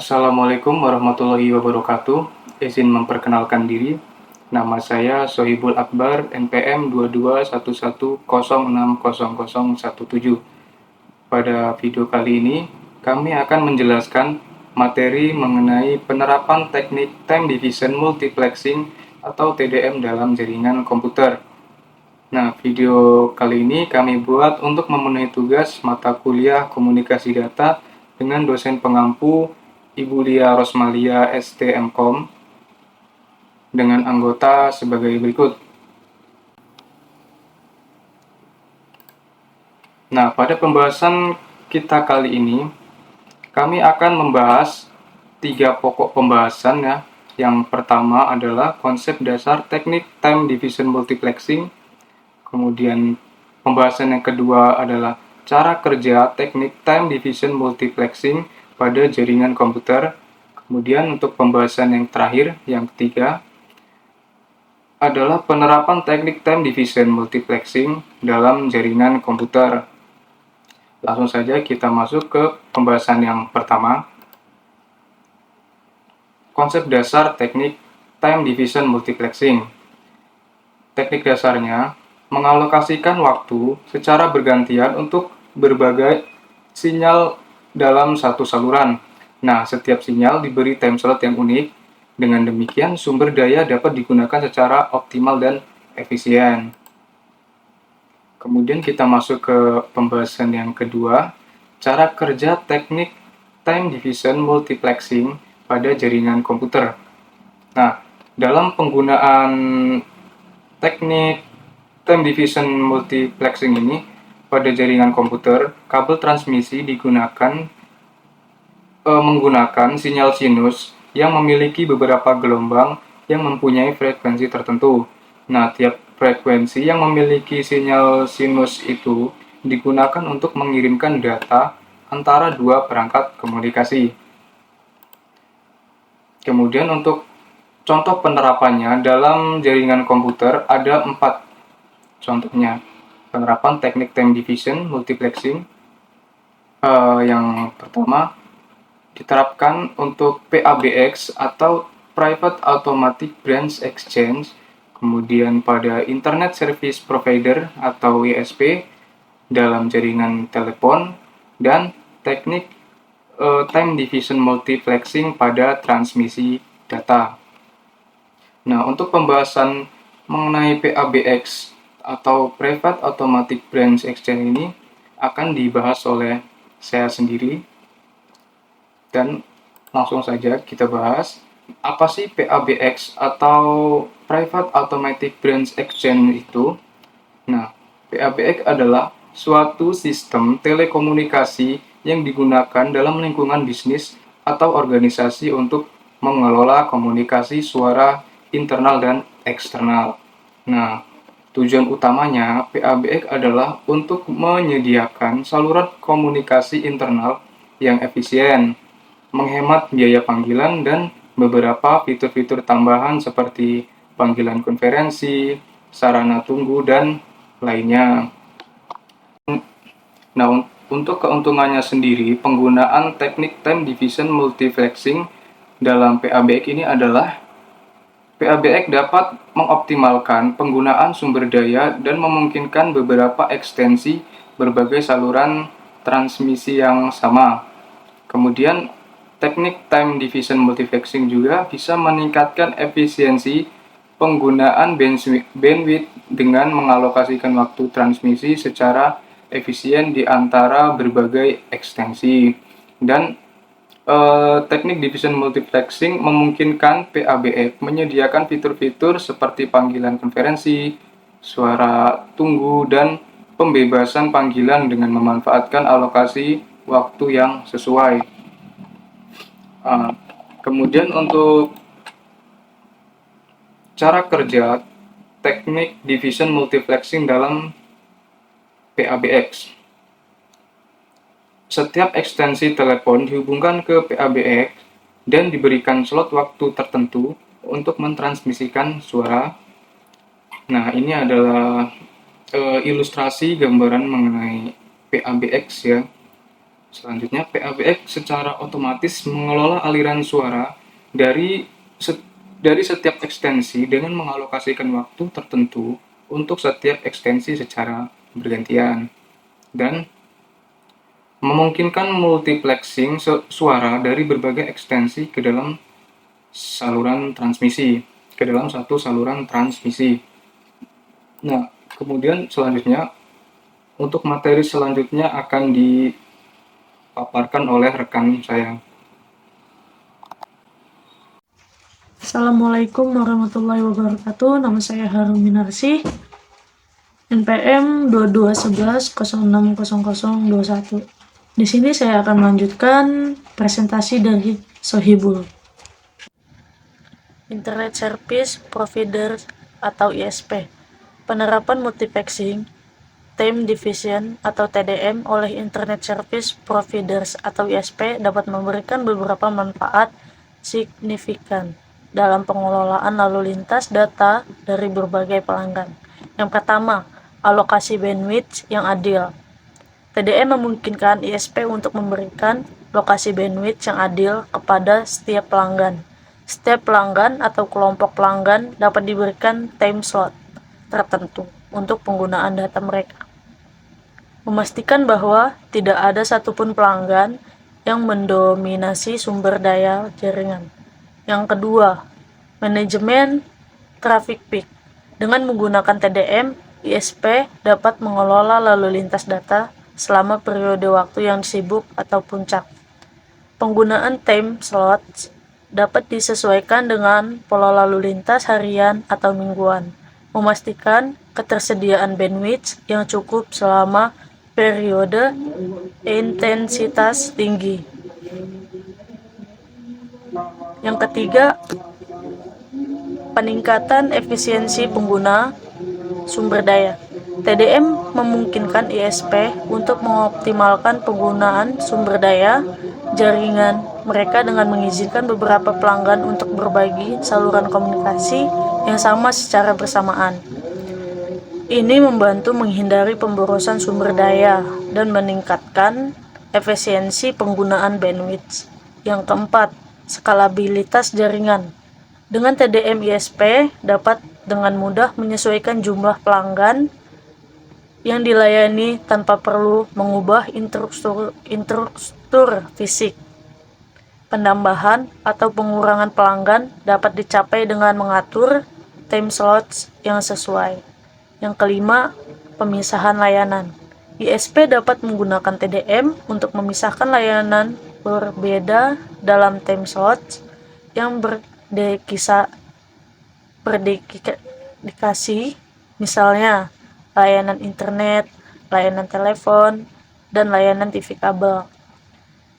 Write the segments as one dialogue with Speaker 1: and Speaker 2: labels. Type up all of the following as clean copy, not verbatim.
Speaker 1: Assalamualaikum warahmatullahi wabarakatuh. Izin memperkenalkan diri. Nama saya Sohibul Akbar, NPM 2211060017. Pada video kali ini, kami akan menjelaskan materi mengenai penerapan teknik Time Division Multiplexing atau TDM dalam jaringan komputer. Nah, video kali ini kami buat untuk memenuhi tugas mata kuliah komunikasi data dengan dosen pengampu Ibu Lia Rosmalia STMkom dengan anggota sebagai berikut. Nah, pada pembahasan kita kali ini, kami akan membahas 3 pokok pembahasan ya. Yang pertama adalah konsep dasar teknik Time Division Multiplexing. Kemudian pembahasan yang kedua adalah cara kerja teknik Time Division Multiplexing pada jaringan komputer. Kemudian untuk pembahasan yang terakhir, yang ketiga, adalah penerapan teknik Time Division Multiplexing dalam jaringan komputer. Langsung saja kita masuk ke pembahasan yang pertama. Konsep dasar teknik Time Division Multiplexing. Teknik dasarnya mengalokasikan waktu secara bergantian untuk berbagai sinyal dalam satu saluran. Nah, setiap sinyal diberi time slot yang unik. Dengan demikian, sumber daya dapat digunakan secara optimal dan efisien. Kemudian kita masuk ke pembahasan yang kedua, cara kerja teknik Time Division Multiplexing pada jaringan komputer. Nah, dalam penggunaan teknik Time Division Multiplexing ini pada jaringan komputer, kabel transmisi digunakan menggunakan sinyal sinus yang memiliki beberapa gelombang yang mempunyai frekuensi tertentu. Nah, tiap frekuensi yang memiliki sinyal sinus itu digunakan untuk mengirimkan data antara dua perangkat komunikasi. Kemudian untuk contoh penerapannya dalam jaringan komputer ada 4 contohnya. Penerapan teknik Time Division Multiplexing. Yang pertama, diterapkan untuk PABX atau Private Automatic Branch Exchange, kemudian pada Internet Service Provider atau ISP dalam jaringan telepon, dan teknik Time Division Multiplexing pada transmisi data. Nah, untuk pembahasan mengenai PABX atau Private Automatic Branch Exchange ini akan dibahas oleh saya sendiri. Dan langsung saja kita bahas, apa sih PABX atau Private Automatic Branch Exchange itu? Nah, PABX adalah suatu sistem telekomunikasi yang digunakan dalam lingkungan bisnis atau organisasi untuk mengelola komunikasi suara internal dan eksternal. Nah, tujuan utamanya PABX adalah untuk menyediakan saluran komunikasi internal yang efisien, menghemat biaya panggilan, dan beberapa fitur-fitur tambahan seperti panggilan konferensi, sarana tunggu, dan lainnya. Nah, untuk keuntungannya sendiri, penggunaan teknik Time Division Multiplexing dalam PABX ini adalah PABX dapat mengoptimalkan penggunaan sumber daya dan memungkinkan beberapa ekstensi berbagai saluran transmisi yang sama. Kemudian, teknik Time Division Multiplexing juga bisa meningkatkan efisiensi penggunaan bandwidth dengan mengalokasikan waktu transmisi secara efisien di antara berbagai ekstensi. Dan teknik Division Multiplexing memungkinkan PABX menyediakan fitur-fitur seperti panggilan konferensi, suara tunggu, dan pembebasan panggilan dengan memanfaatkan alokasi waktu yang sesuai. Kemudian untuk cara kerja teknik Division Multiplexing dalam PABX. Setiap ekstensi telepon dihubungkan ke PABX dan diberikan slot waktu tertentu untuk mentransmisikan suara. Nah, ini adalah ilustrasi gambaran mengenai PABX ya. Selanjutnya, PABX secara otomatis mengelola aliran suara dari setiap ekstensi dengan mengalokasikan waktu tertentu untuk setiap ekstensi secara bergantian dan memungkinkan multiplexing suara dari berbagai ekstensi ke dalam satu saluran transmisi. Nah, kemudian selanjutnya untuk materi selanjutnya akan dipaparkan oleh rekan saya.
Speaker 2: Assalamualaikum warahmatullahi wabarakatuh. Nama saya Harun Minarsi, NPM 2211060021. Di sini saya akan melanjutkan presentasi dari Sohibul. Internet Service Provider atau ISP. Penerapan multiplexing time division atau TDM oleh Internet Service Providers atau ISP dapat memberikan beberapa manfaat signifikan dalam pengelolaan lalu lintas data dari berbagai pelanggan. Yang pertama, alokasi bandwidth yang adil. TDM memungkinkan ISP untuk memberikan lokasi bandwidth yang adil kepada setiap pelanggan. Setiap pelanggan atau kelompok pelanggan dapat diberikan time slot tertentu untuk penggunaan data mereka. Memastikan bahwa tidak ada satupun pelanggan yang mendominasi sumber daya jaringan. Yang kedua, manajemen traffic peak. Dengan menggunakan TDM, ISP dapat mengelola lalu lintas data selama periode waktu yang sibuk atau puncak. Penggunaan time slots dapat disesuaikan dengan pola lalu lintas harian atau mingguan, memastikan ketersediaan bandwidth yang cukup selama periode intensitas tinggi. Yang ketiga, peningkatan efisiensi pengguna sumber daya. TDM memungkinkan ISP untuk mengoptimalkan penggunaan sumber daya jaringan mereka dengan mengizinkan beberapa pelanggan untuk berbagi saluran komunikasi yang sama secara bersamaan. Ini membantu menghindari pemborosan sumber daya dan meningkatkan efisiensi penggunaan bandwidth. Yang keempat, skalabilitas jaringan. Dengan TDM ISP dapat dengan mudah menyesuaikan jumlah pelanggan yang dilayani tanpa perlu mengubah infrastruktur fisik. Penambahan atau pengurangan pelanggan dapat dicapai dengan mengatur time slots yang sesuai. Yang kelima, pemisahan layanan. ISP dapat menggunakan TDM untuk memisahkan layanan berbeda dalam time slots yang berdedikasi, misalnya layanan internet, layanan telepon, dan layanan TV kabel.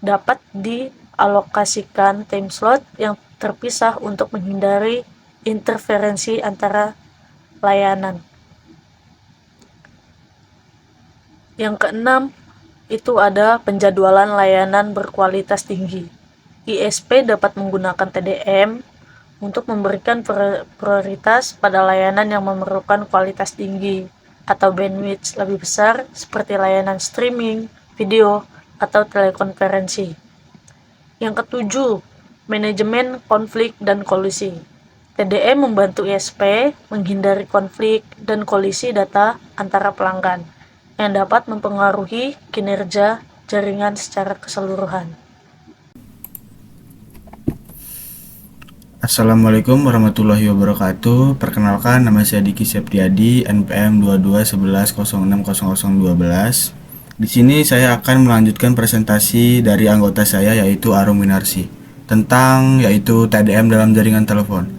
Speaker 2: Dapat dialokasikan time slot yang terpisah untuk menghindari interferensi antara layanan. Yang keenam, itu ada penjadwalan layanan berkualitas tinggi. ISP dapat menggunakan TDM untuk memberikan prioritas pada layanan yang memerlukan kualitas tinggi atau bandwidth lebih besar seperti layanan streaming, video, atau telekonferensi. Yang ketujuh, manajemen konflik dan kolisi. TDM membantu ISP menghindari konflik dan kolisi data antara pelanggan yang dapat mempengaruhi kinerja jaringan secara keseluruhan.
Speaker 3: Assalamualaikum warahmatullahi wabarakatuh. Perkenalkan, nama saya Diki Septiadi, NPM 2211060012. Di sini saya akan melanjutkan presentasi dari anggota saya yaitu Arum Minarsi tentang yaitu TDM dalam jaringan telepon.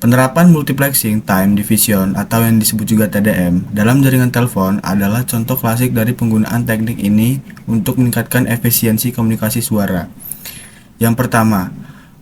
Speaker 3: Penerapan multiplexing time division atau yang disebut juga TDM dalam jaringan telepon adalah contoh klasik dari penggunaan teknik ini untuk meningkatkan efisiensi komunikasi suara. Yang pertama,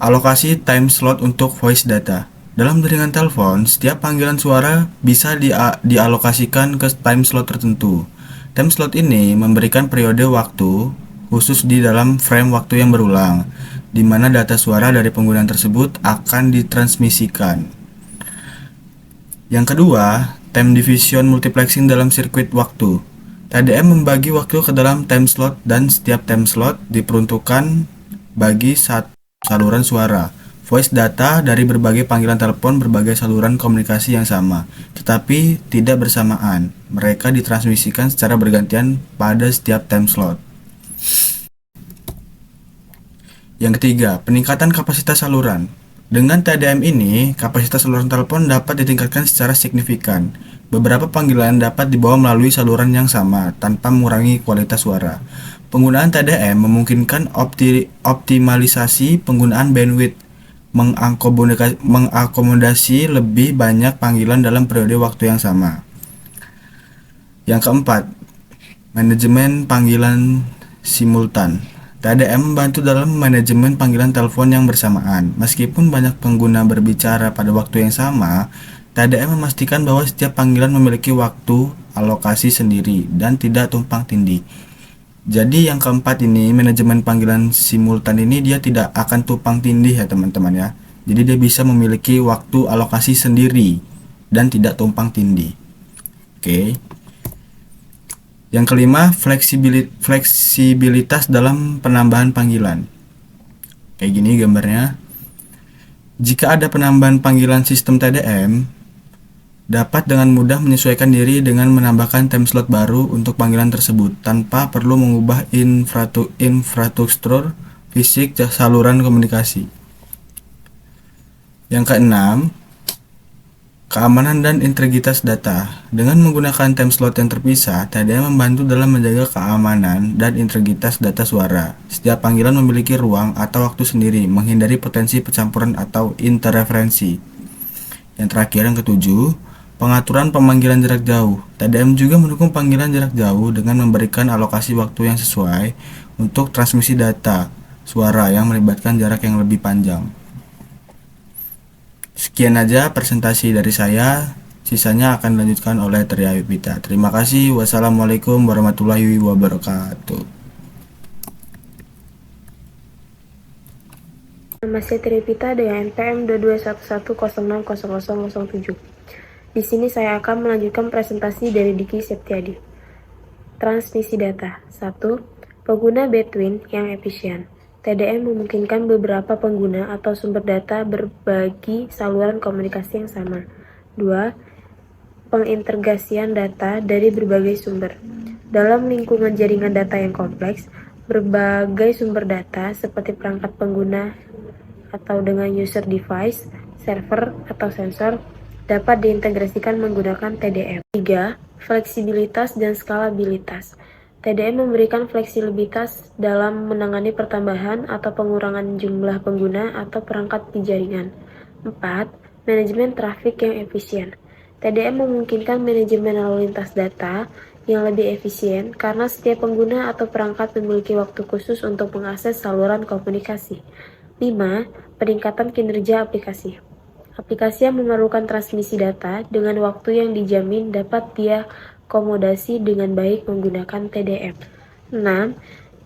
Speaker 3: alokasi time slot untuk voice data. Dalam jaringan telepon, setiap panggilan suara bisa dialokasikan ke time slot tertentu. Time slot ini memberikan periode waktu khusus di dalam frame waktu yang berulang, di mana data suara dari penggunaan tersebut akan ditransmisikan. Yang kedua, time division multiplexing dalam sirkuit waktu. TDM membagi waktu ke dalam time slot dan setiap time slot diperuntukkan bagi satu saluran suara. Voice data dari berbagai panggilan telepon berbagai saluran komunikasi yang sama, tetapi tidak bersamaan. Mereka ditransmisikan secara bergantian pada setiap time slot. Yang ketiga, peningkatan kapasitas saluran. Dengan TDM ini, kapasitas saluran telepon dapat ditingkatkan secara signifikan. Beberapa panggilan dapat dibawa melalui saluran yang sama tanpa mengurangi kualitas suara. Penggunaan TDM memungkinkan optimalisasi penggunaan bandwidth, mengakomodasi lebih banyak panggilan dalam periode waktu yang sama. Yang keempat, manajemen panggilan simultan. TDM membantu dalam manajemen panggilan telepon yang bersamaan. Meskipun banyak pengguna berbicara pada waktu yang sama, TDM memastikan bahwa setiap panggilan memiliki waktu alokasi sendiri dan tidak tumpang tindih. Jadi yang keempat ini, manajemen panggilan simultan ini dia tidak akan tumpang tindih ya teman-teman ya. Jadi dia bisa memiliki waktu alokasi sendiri dan tidak tumpang tindih. Oke. Yang kelima, fleksibilitas dalam penambahan panggilan. Kayak gini gambarnya. Jika ada penambahan panggilan sistem TDM, dapat dengan mudah menyesuaikan diri dengan menambahkan time slot baru untuk panggilan tersebut tanpa perlu mengubah infrastruktur fisik saluran komunikasi. Yang keenam, keamanan dan integritas data. Dengan menggunakan time slot yang terpisah, TDM membantu dalam menjaga keamanan dan integritas data suara. Setiap panggilan memiliki ruang atau waktu sendiri, menghindari potensi pencampuran atau interferensi. Yang terakhir, yang ketujuh, pengaturan pemanggilan jarak jauh. TDM juga mendukung panggilan jarak jauh dengan memberikan alokasi waktu yang sesuai untuk transmisi data suara yang melibatkan jarak yang lebih panjang. Sekian aja presentasi dari saya, sisanya akan dilanjutkan oleh Tria Yupita. Terima kasih. Wassalamualaikum warahmatullahi wabarakatuh.
Speaker 4: Nama saya Tripita dengan NPM 2211060007. Di sini saya akan melanjutkan presentasi dari Diki Septiadi. Transmisi data. 1. Pengguna bandwidth yang efisien. TDM memungkinkan beberapa pengguna atau sumber data berbagi saluran komunikasi yang sama. 2. Pengintegrasian data dari berbagai sumber. Dalam lingkungan jaringan data yang kompleks, berbagai sumber data seperti perangkat pengguna atau dengan user device, server, atau sensor dapat diintegrasikan menggunakan TDM. 3. Fleksibilitas dan skalabilitas. TDM memberikan fleksibilitas dalam menangani pertambahan atau pengurangan jumlah pengguna atau perangkat di jaringan. 4. Manajemen trafik yang efisien. TDM memungkinkan manajemen lalu lintas data yang lebih efisien karena setiap pengguna atau perangkat memiliki waktu khusus untuk mengakses saluran komunikasi. 5. Peningkatan kinerja aplikasi. Aplikasi yang memerlukan transmisi data dengan waktu yang dijamin dapat diakomodasi dengan baik menggunakan TDM. 6.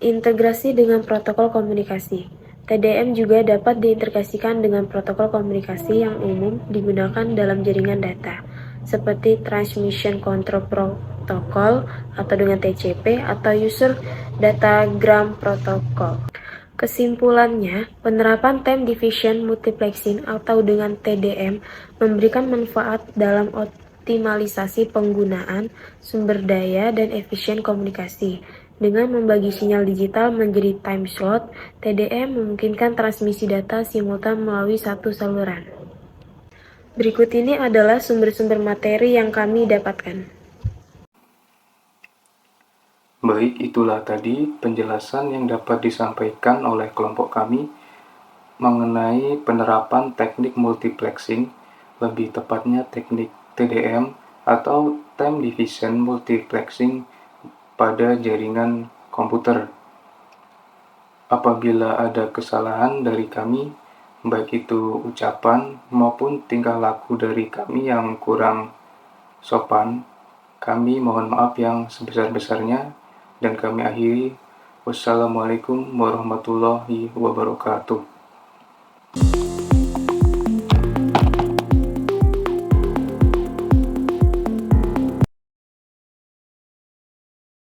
Speaker 4: Integrasi dengan protokol komunikasi. TDM juga dapat diintegrasikan dengan protokol komunikasi yang umum digunakan dalam jaringan data, seperti Transmission Control Protocol atau dengan TCP atau User Datagram Protocol. Kesimpulannya, penerapan time division multiplexing atau dengan TDM memberikan manfaat dalam optimalisasi penggunaan sumber daya dan efisien komunikasi. Dengan membagi sinyal digital menjadi time slot, TDM memungkinkan transmisi data simultan melalui satu saluran. Berikut ini adalah sumber-sumber materi yang kami dapatkan.
Speaker 1: Baik, itulah tadi penjelasan yang dapat disampaikan oleh kelompok kami mengenai penerapan teknik multiplexing, lebih tepatnya teknik TDM atau time division multiplexing pada jaringan komputer. Apabila ada kesalahan dari kami, baik itu ucapan maupun tingkah laku dari kami yang kurang sopan, kami mohon maaf yang sebesar-besarnya. Dan kami akhiri, wassalamualaikum warahmatullahi wabarakatuh.